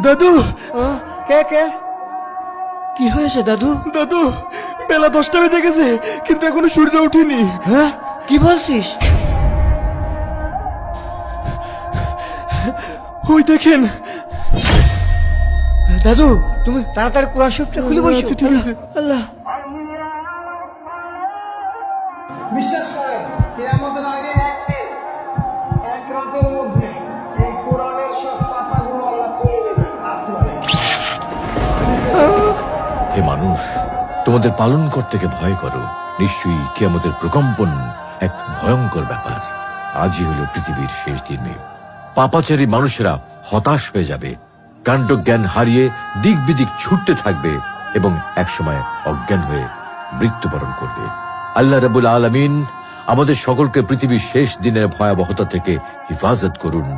দাদু, কে কে কি হয়েছে দাদু? দাদু, বেলা 10টা বেজে গেছে, কিন্তু এখনো সূর্য ওঠেনি। হ্যাঁ, কি বলছিস? ওই দেখেন। দাদু, তুমি তাড়াতাড়ি কোরআন শরীফটা খুলে বসো। আচ্ছা, ঠিক আছে। আল্লাহ, বিশ্বাস করেন কিয়ামতের আগে একদিন এক রাতের মধ্যে এই কোরআনের সব পাতাগুলো আল্লাহ তুলে নেবেন আসমানে। হে মানুষ, তোমাদের পালন কর্তাকে ভয় করো। নিশ্চয়ই কিয়ামতের প্রকম্পন এক ভয়ঙ্কর ব্যাপার। আজই হলো পৃথিবীর শেষ দিনে। পাপাচারী মানুষেরা হতাশ হয়ে যাবে, কাণ্ডজ্ঞান হারিয়ে দিক বিদিক ছুটতে থাকবে এবং একসময় অজ্ঞান হয়ে মৃত্যুবরণ করবে। আল্লাহ রাব্বুল আলামিন আমাদের সকলকে পৃথিবীর শেষ দিনের ভয়াবহতা থেকে হিফাজত করুন।